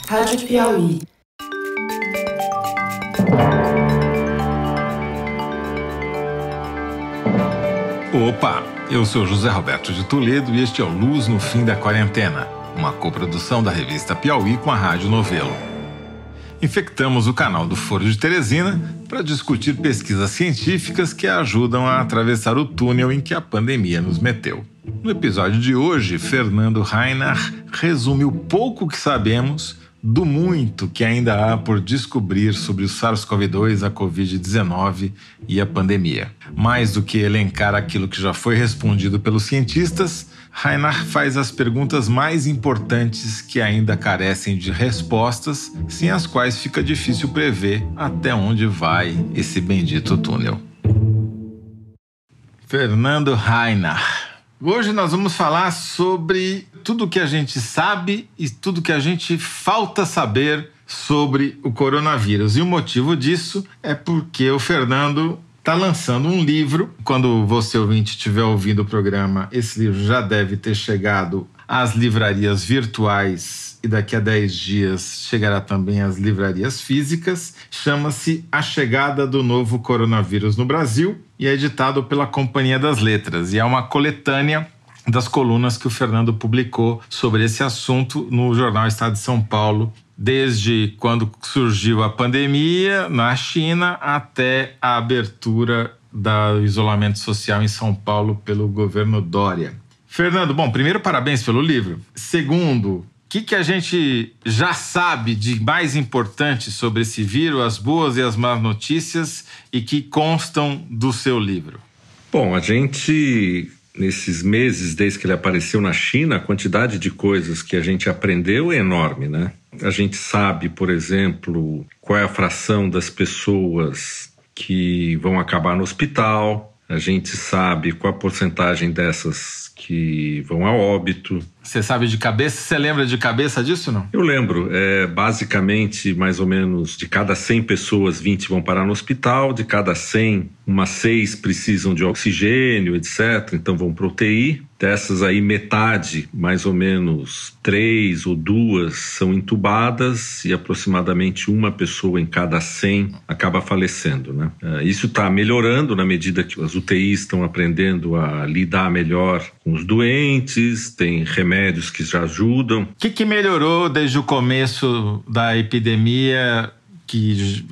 Rádio Piauí. Opa, eu sou José Roberto de Toledo e este é o Luz no Fim da Quarentena, uma coprodução da revista Piauí com a Rádio Novelo. Infectamos o canal do Foro de Teresina para discutir pesquisas científicas que ajudam a atravessar o túnel em que a pandemia nos meteu. No episódio de hoje, Fernando Reinach resume o pouco que sabemos do muito que ainda há por descobrir sobre o SARS-CoV-2, a Covid-19 e a pandemia. Mais do que elencar aquilo que já foi respondido pelos cientistas, Reinach faz as perguntas mais importantes que ainda carecem de respostas, sem as quais fica difícil prever até onde vai esse bendito túnel. Fernando Reinach. Hoje nós vamos falar sobre tudo que a gente sabe e tudo que a gente falta saber sobre o coronavírus. E o motivo disso é porque o Fernando está lançando um livro. Quando você, ouvinte, estiver ouvindo o programa, esse livro já deve ter chegado às livrarias virtuais e daqui a 10 dias chegará também às livrarias físicas. Chama-se A Chegada do Novo Coronavírus no Brasil e é editado pela Companhia das Letras. E é uma coletânea das colunas que o Fernando publicou sobre esse assunto no jornal Estado de São Paulo, desde quando surgiu a pandemia na China até a abertura do isolamento social em São Paulo pelo governo Dória. Fernando, bom, primeiro, parabéns pelo livro. Segundo, o que a gente já sabe de mais importante sobre esse vírus, as boas e as más notícias, e que constam do seu livro? Bom, a gente, nesses meses, desde que ele apareceu na China, a quantidade de coisas que a gente aprendeu é enorme, né? A gente sabe, por exemplo, qual é a fração das pessoas que vão acabar no hospital, a gente sabe qual a porcentagem dessas que vão a óbito. Você sabe de cabeça? Você lembra de cabeça disso, não? Eu lembro. Basicamente, mais ou menos, de cada 100 pessoas, 20 vão parar no hospital. De cada 100, umas 6 precisam de oxigênio, etc. Então vão para UTI. Dessas aí, metade, mais ou menos 3 ou 2, são entubadas e aproximadamente uma pessoa em cada 100 acaba falecendo, né? Isso está melhorando na medida que as UTIs estão aprendendo a lidar melhor com os doentes, tem remédios que já ajudam. O que melhorou desde o começo da epidemia que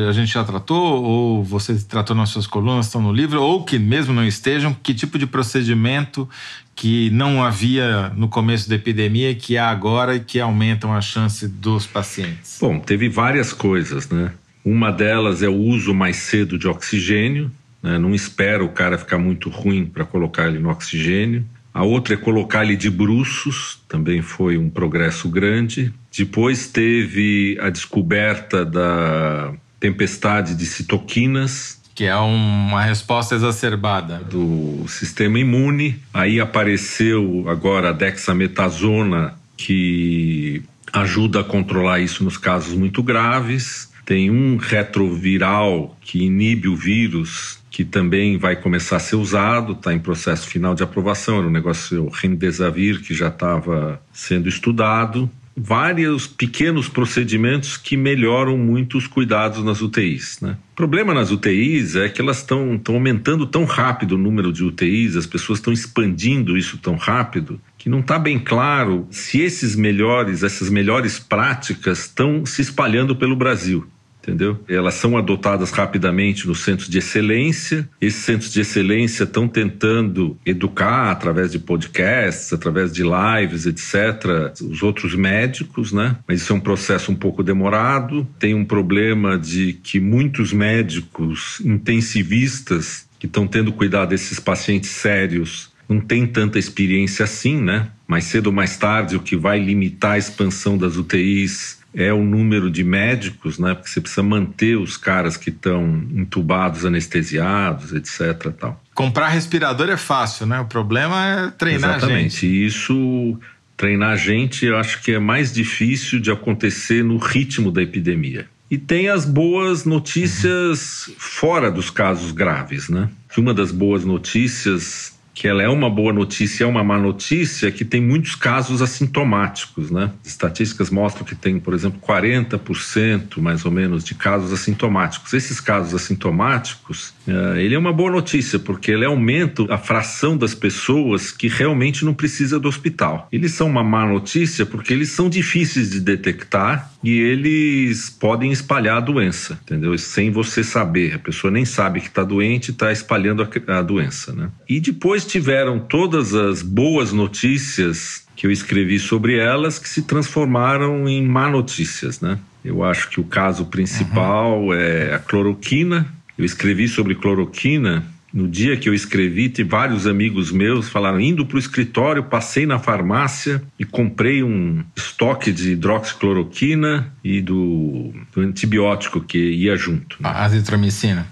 a gente já tratou, ou você tratou nas suas colunas, estão no livro, ou que mesmo não estejam? Que tipo de procedimento que não havia no começo da epidemia, que há agora e que aumentam a chance dos pacientes? Bom, teve várias coisas, né? Uma delas é o uso mais cedo de oxigênio, né? Não espera o cara ficar muito ruim para colocar ele no oxigênio. A outra é colocar ele de bruços, também foi um progresso grande. Depois teve a descoberta da tempestade de citoquinas, que é uma resposta exacerbada do sistema imune. Aí apareceu agora a dexametasona, que ajuda a controlar isso nos casos muito graves. Tem um retroviral que inibe o vírus, que também vai começar a ser usado, está em processo final de aprovação. Era um negócio, o Remdesivir, que já estava sendo estudado. Vários pequenos procedimentos que melhoram muito os cuidados nas UTIs, né? O problema nas UTIs é que elas estão aumentando tão rápido o número de UTIs, as pessoas estão expandindo isso tão rápido, que não está bem claro se essas melhores práticas estão se espalhando pelo Brasil. Entendeu? Elas são adotadas rapidamente nos centros de excelência. Esses centros de excelência estão tentando educar através de podcasts, através de lives, etc., os outros médicos, né? Mas isso é um processo um pouco demorado. Tem um problema de que muitos médicos intensivistas que estão tendo cuidado desses pacientes sérios não têm tanta experiência assim, né? Mais cedo ou mais tarde, o que vai limitar a expansão das UTIs é o número de médicos, né? Porque você precisa manter os caras que estão entubados, anestesiados, etc. Tal. Comprar respirador é fácil, né? O problema é treinar Exatamente. gente. E isso, treinar gente, eu acho que é mais difícil de acontecer no ritmo da epidemia. E tem as boas notícias fora dos casos graves, né? Uma das boas notícias que ela é uma boa notícia, é uma má notícia, que tem muitos casos assintomáticos, né? Estatísticas mostram que tem, por exemplo, 40% mais ou menos de casos assintomáticos. Esses casos assintomáticos, ele é uma boa notícia, porque ele aumenta a fração das pessoas que realmente não precisa do hospital. Eles são uma má notícia porque eles são difíceis de detectar e eles podem espalhar a doença, entendeu? Sem você saber. A pessoa nem sabe que está doente e está espalhando a doença, né? E depois tiveram todas as boas notícias que eu escrevi sobre elas que se transformaram em má notícias, né? Eu acho que o caso principal é a cloroquina. Eu escrevi sobre cloroquina. No dia que eu escrevi, tem vários amigos meus falaram, indo para o escritório, passei na farmácia e comprei um estoque de hidroxicloroquina e do antibiótico que ia junto, né? A azitromicina.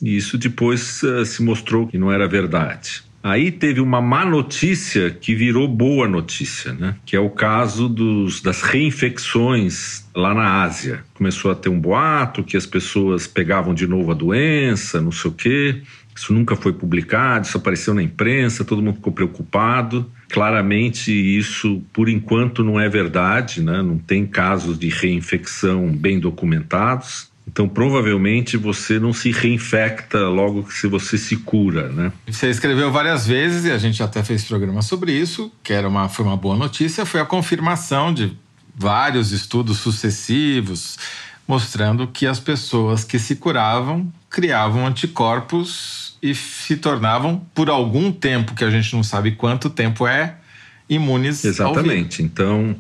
E isso depois se mostrou que não era verdade. Aí teve uma má notícia que virou boa notícia, né? Que é o caso das reinfecções lá na Ásia. Começou a ter um boato que as pessoas pegavam de novo a doença, não sei o quê. Isso nunca foi publicado, isso apareceu na imprensa, todo mundo ficou preocupado. Claramente isso, por enquanto, não é verdade, né? Não tem casos de reinfecção bem documentados. Então, provavelmente, você não se reinfecta logo que você se cura, né? Você escreveu várias vezes, e a gente até fez programa sobre isso, que foi uma boa notícia, foi a confirmação de vários estudos sucessivos, mostrando que as pessoas que se curavam criavam anticorpos e se tornavam, por algum tempo, que a gente não sabe quanto tempo imunes. Exatamente. Então,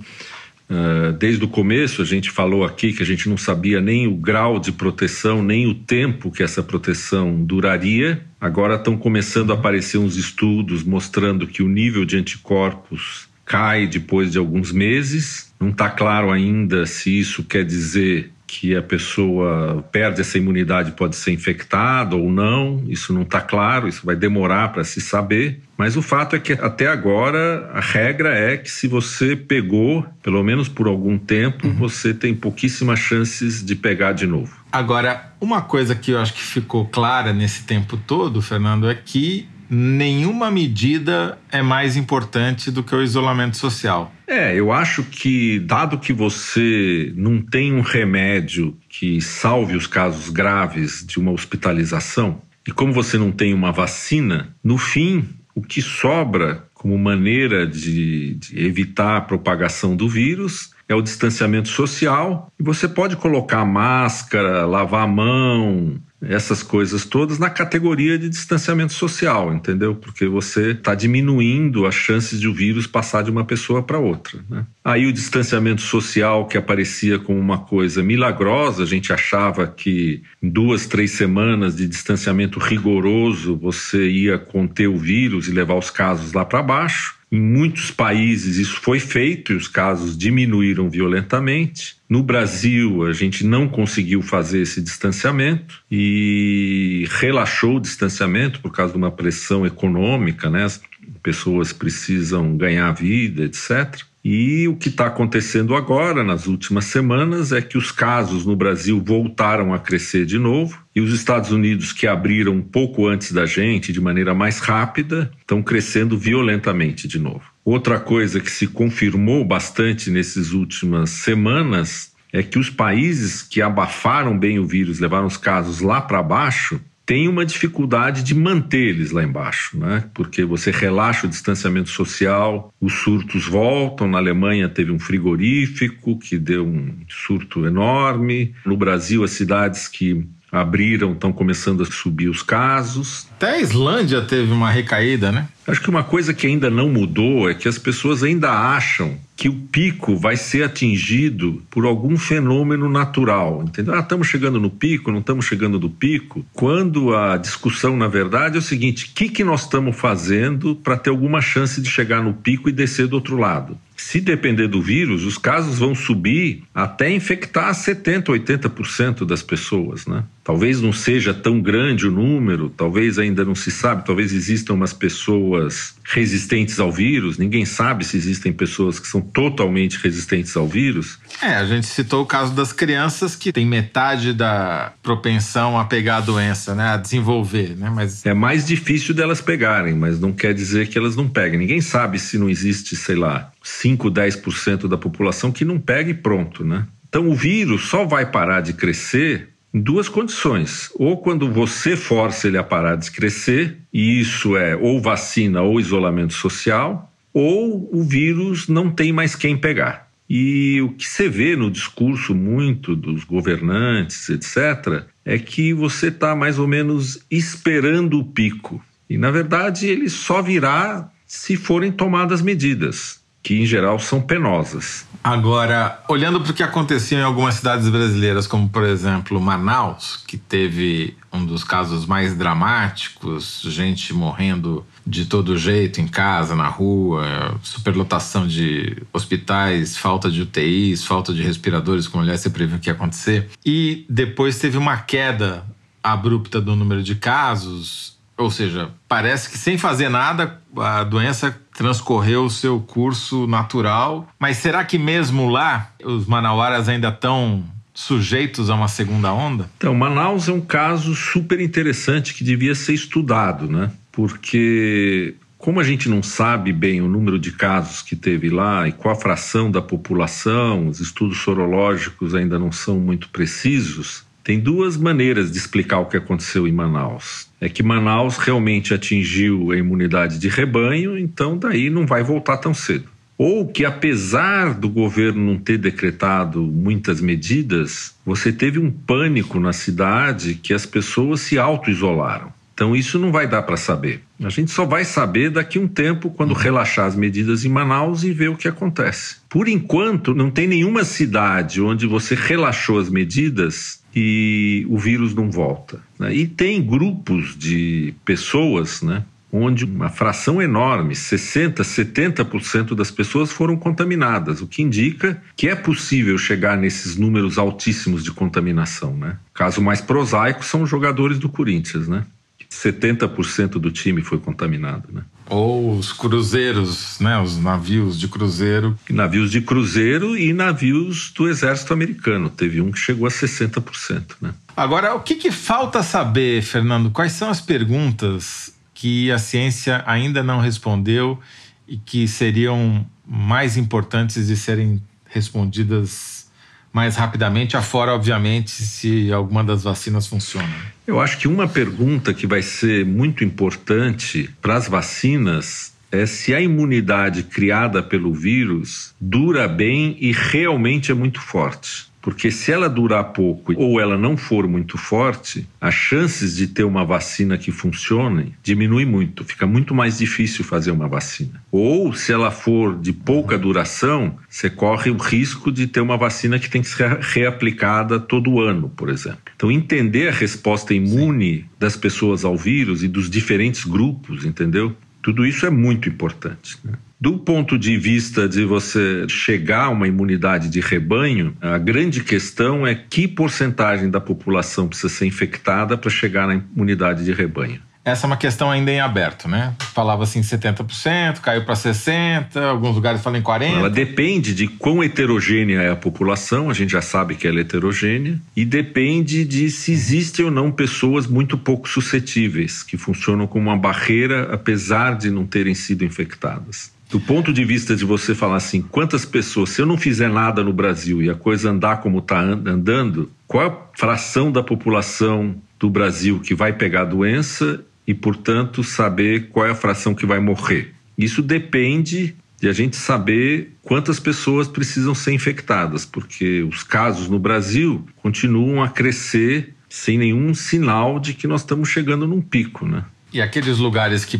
desde o começo a gente falou aqui que a gente não sabia nem o grau de proteção, nem o tempo que essa proteção duraria. Agora estão começando a aparecer uns estudos mostrando que o nível de anticorpos cai depois de alguns meses. Não está claro ainda se isso quer dizer que a pessoa perde essa imunidade, pode ser infectada ou não, isso não está claro, isso vai demorar para se saber, mas o fato é que até agora a regra é que se você pegou, pelo menos por algum tempo, você tem pouquíssimas chances de pegar de novo. Agora, uma coisa que eu acho que ficou clara nesse tempo todo, Fernando, é que nenhuma medida é mais importante do que o isolamento social. Eu acho que, dado que você não tem um remédio que salve os casos graves de uma hospitalização, e como você não tem uma vacina, no fim, o que sobra como maneira de evitar a propagação do vírus é o distanciamento social. E você pode colocar máscara, lavar a mão, essas coisas todas na categoria de distanciamento social, entendeu? Porque você está diminuindo as chances de o vírus passar de uma pessoa para outra, né? Aí o distanciamento social, que aparecia como uma coisa milagrosa, a gente achava que em 2, 3 semanas de distanciamento rigoroso você ia conter o vírus e levar os casos lá para baixo. Em muitos países isso foi feito e os casos diminuíram violentamente. No Brasil, a gente não conseguiu fazer esse distanciamento e relaxou o distanciamento por causa de uma pressão econômica, né? As pessoas precisam ganhar vida, etc. E o que está acontecendo agora, nas últimas semanas, é que os casos no Brasil voltaram a crescer de novo e os Estados Unidos, que abriram um pouco antes da gente, de maneira mais rápida, estão crescendo violentamente de novo. Outra coisa que se confirmou bastante nessas últimas semanas é que os países que abafaram bem o vírus, levaram os casos lá para baixo, tem uma dificuldade de manter eles lá embaixo, né? Porque você relaxa o distanciamento social, os surtos voltam. Na Alemanha teve um frigorífico que deu um surto enorme. No Brasil, as cidades que abriram estão começando a subir os casos. Até a Islândia teve uma recaída, né? Acho que uma coisa que ainda não mudou é que as pessoas ainda acham que o pico vai ser atingido por algum fenômeno natural, entendeu? Estamos chegando no pico, não estamos chegando no pico. Quando a discussão, na verdade, é o seguinte: o que nós estamos fazendo para ter alguma chance de chegar no pico e descer do outro lado? Se depender do vírus, os casos vão subir até infectar 70%, 80% das pessoas, né? Talvez não seja tão grande o número, talvez ainda não se sabe, talvez existam umas pessoas pessoas resistentes ao vírus, ninguém sabe se existem pessoas que são totalmente resistentes ao vírus. A gente citou o caso das crianças que tem metade da propensão a pegar a doença, né, a desenvolver, né, mas... É mais difícil delas pegarem, mas não quer dizer que elas não peguem. Ninguém sabe se não existe, sei lá, 5, 10% da população que não pega e pronto, né? Então o vírus só vai parar de crescer em duas condições. Ou quando você força ele a parar de crescer, e isso é ou vacina ou isolamento social, ou o vírus não tem mais quem pegar. E o que você vê no discurso muito dos governantes, etc., é que você está mais ou menos esperando o pico. E, na verdade, ele só virá se forem tomadas medidas, que em geral são penosas. Agora, olhando para o que aconteceu em algumas cidades brasileiras, como por exemplo Manaus, que teve um dos casos mais dramáticos, gente morrendo de todo jeito em casa, na rua, superlotação de hospitais, falta de UTIs, falta de respiradores, como aliás você previu que ia acontecer, e depois teve uma queda abrupta do número de casos. Ou seja, parece que sem fazer nada a doença transcorreu o seu curso natural. Mas será que mesmo lá os manauaras ainda estão sujeitos a uma segunda onda? Então, Manaus é um caso super interessante que devia ser estudado, né? Porque como a gente não sabe bem o número de casos que teve lá e qual a fração da população, os estudos sorológicos ainda não são muito precisos, tem duas maneiras de explicar o que aconteceu em Manaus. É que Manaus realmente atingiu a imunidade de rebanho, então daí não vai voltar tão cedo. Ou que apesar do governo não ter decretado muitas medidas, você teve um pânico na cidade que as pessoas se auto-isolaram. Então isso não vai dar para saber. A gente só vai saber daqui a um tempo quando relaxar as medidas em Manaus e ver o que acontece. Por enquanto, não tem nenhuma cidade onde você relaxou as medidas e o vírus não volta, né? E tem grupos de pessoas, né, onde uma fração enorme, 60%, 70% das pessoas foram contaminadas, o que indica que é possível chegar nesses números altíssimos de contaminação, né? O caso mais prosaico são os jogadores do Corinthians, né? 70% do time foi contaminado, né? Ou os cruzeiros, né? Os navios de cruzeiro. Navios de cruzeiro e navios do exército americano. Teve um que chegou a 60%, né? Agora, o que falta saber, Fernando? Quais são as perguntas que a ciência ainda não respondeu e que seriam mais importantes de serem respondidas mais rapidamente, afora, obviamente, se alguma das vacinas funciona? Eu acho que uma pergunta que vai ser muito importante para as vacinas é se a imunidade criada pelo vírus dura bem e realmente é muito forte. Porque se ela durar pouco ou ela não for muito forte, as chances de ter uma vacina que funcione diminui muito, fica muito mais difícil fazer uma vacina. Ou se ela for de pouca duração, você corre o risco de ter uma vacina que tem que ser reaplicada todo ano, por exemplo. Então entender a resposta imune das pessoas ao vírus e dos diferentes grupos, entendeu? Tudo isso é muito importante, né? Do ponto de vista de você chegar a uma imunidade de rebanho, a grande questão é que porcentagem da população precisa ser infectada para chegar na imunidade de rebanho. Essa é uma questão ainda em aberto, né? Falava assim 70%, caiu para 60%, alguns lugares falam em 40%. Ela depende de quão heterogênea é a população, a gente já sabe que ela é heterogênea, e depende de se existem ou não pessoas muito pouco suscetíveis, que funcionam como uma barreira, apesar de não terem sido infectadas. Do ponto de vista de você falar assim, quantas pessoas, se eu não fizer nada no Brasil e a coisa andar como está andando, qual é a fração da população do Brasil que vai pegar a doença e, portanto, saber qual é a fração que vai morrer? Isso depende de a gente saber quantas pessoas precisam ser infectadas, porque os casos no Brasil continuam a crescer sem nenhum sinal de que nós estamos chegando num pico, né? E aqueles lugares que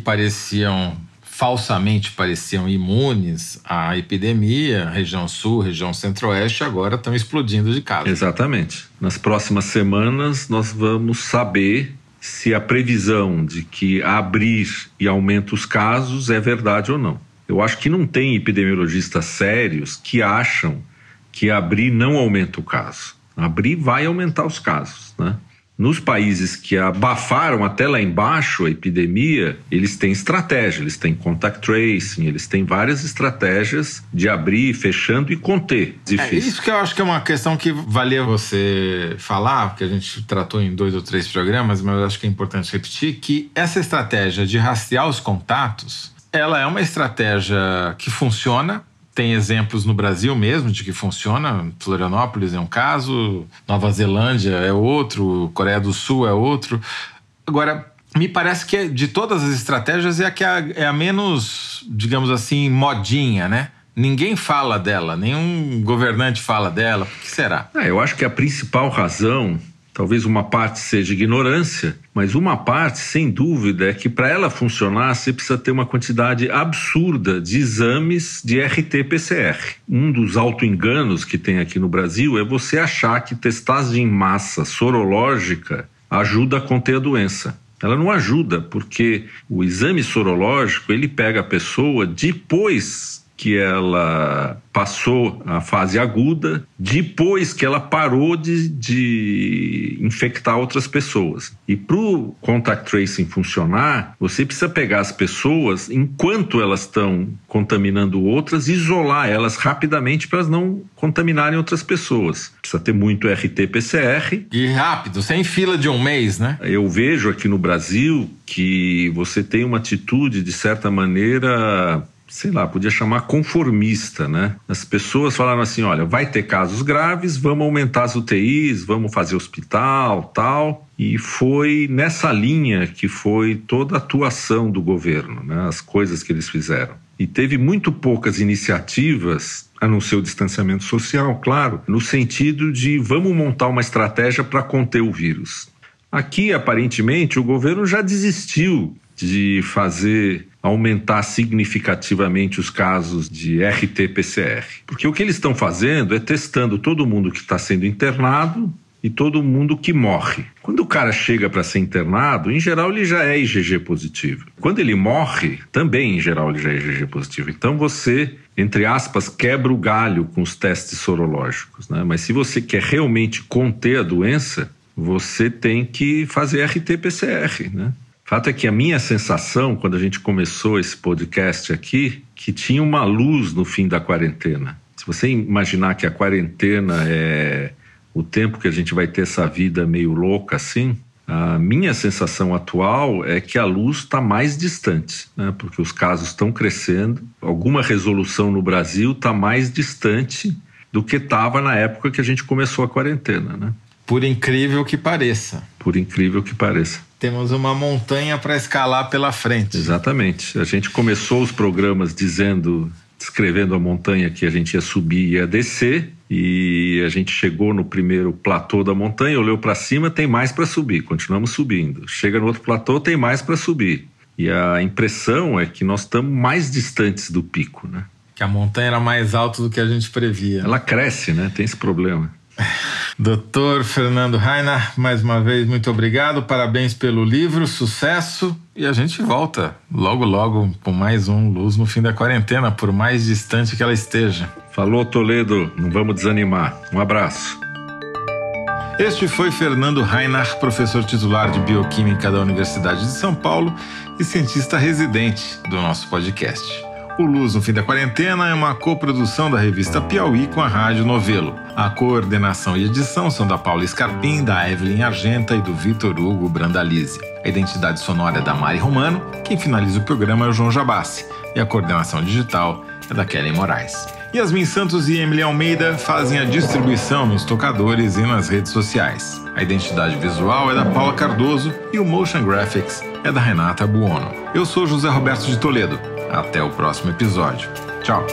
falsamente pareciam imunes à epidemia, região sul, região centro-oeste, agora estão explodindo de casos. Exatamente. Nas próximas semanas nós vamos saber se a previsão de que abrir e aumenta os casos é verdade ou não. Eu acho que não tem epidemiologistas sérios que acham que abrir não aumenta o caso. Abrir vai aumentar os casos, né? Nos países que abafaram até lá embaixo a epidemia, eles têm estratégia, eles têm contact tracing, eles têm várias estratégias de abrir, fechando e conter. Isso que eu acho que é uma questão que valia você falar, porque a gente tratou em 2 ou 3 programas, mas eu acho que é importante repetir que essa estratégia de rastrear os contatos, ela é uma estratégia que funciona. Tem exemplos no Brasil mesmo de que funciona. Florianópolis é um caso, Nova Zelândia é outro, Coreia do Sul é outro. Agora, me parece que de todas as estratégias é a que é a menos, digamos assim, modinha, né? Ninguém fala dela, nenhum governante fala dela. Por que será? Eu acho que a principal razão, talvez uma parte seja ignorância, mas uma parte, sem dúvida, é que para ela funcionar, você precisa ter uma quantidade absurda de exames de RT-PCR. Um dos auto-enganos que tem aqui no Brasil é você achar que testagem em massa sorológica ajuda a conter a doença. Ela não ajuda, porque o exame sorológico, ele pega a pessoa depois que ela passou a fase aguda, depois que ela parou de infectar outras pessoas. E para o contact tracing funcionar, você precisa pegar as pessoas enquanto elas estão contaminando outras e isolar elas rapidamente para elas não contaminarem outras pessoas. Precisa ter muito RT-PCR. E rápido, sem fila de um mês, né? Eu vejo aqui no Brasil que você tem uma atitude, de certa maneira, sei lá, podia chamar conformista, né? As pessoas falaram assim, olha, vai ter casos graves, vamos aumentar as UTIs, vamos fazer hospital, tal. E foi nessa linha que foi toda a atuação do governo, né? As coisas que eles fizeram. E teve muito poucas iniciativas, a não ser o distanciamento social, claro, no sentido de vamos montar uma estratégia para conter o vírus. Aqui, aparentemente, o governo já desistiu de aumentar significativamente os casos de RT-PCR. Porque o que eles estão fazendo é testando todo mundo que está sendo internado e todo mundo que morre. Quando o cara chega para ser internado, em geral ele já é IgG positivo. Quando ele morre, também em geral ele já é IgG positivo. Então você, entre aspas, quebra o galho com os testes sorológicos, né? Mas se você quer realmente conter a doença, você tem que fazer RT-PCR, né? O fato é que a minha sensação, quando a gente começou esse podcast aqui, que tinha uma luz no fim da quarentena. Se você imaginar que a quarentena é o tempo que a gente vai ter essa vida meio louca assim, a minha sensação atual é que a luz está mais distante, né? Porque os casos estão crescendo, alguma resolução no Brasil está mais distante do que estava na época que a gente começou a quarentena, né? Por incrível que pareça. Por incrível que pareça. Temos uma montanha para escalar pela frente. Exatamente. A gente começou os programas descrevendo a montanha que a gente ia subir e ia descer, e a gente chegou no primeiro platô da montanha, olhou para cima, tem mais para subir, continuamos subindo. Chega no outro platô, tem mais para subir. E a impressão é que nós estamos mais distantes do pico, né? Que a montanha era mais alta do que a gente previa. Ela cresce, né? Tem esse problema. Dr. Fernando Rainer, mais uma vez, muito obrigado, parabéns pelo livro, sucesso, e a gente volta logo, logo com mais um Luz no Fim da Quarentena, por mais distante que ela esteja. Falou, Toledo, não vamos desanimar. Um abraço. Este foi Fernando Rainer, professor titular de Bioquímica da Universidade de São Paulo e cientista residente do nosso podcast. O Luz no Fim da Quarentena é uma coprodução da revista Piauí com a Rádio Novelo. A coordenação e edição são da Paula Scarpim, da Evelyn Argenta e do Vitor Hugo Brandalize. A identidade sonora é da Mari Romano, quem finaliza o programa é o João Jabassi e a coordenação digital é da Kelly Moraes. Yasmin Santos e Emily Almeida fazem a distribuição nos tocadores e nas redes sociais. A identidade visual é da Paula Cardoso e o Motion Graphics é da Renata Buono. Eu sou José Roberto de Toledo. Até o próximo episódio. Tchau.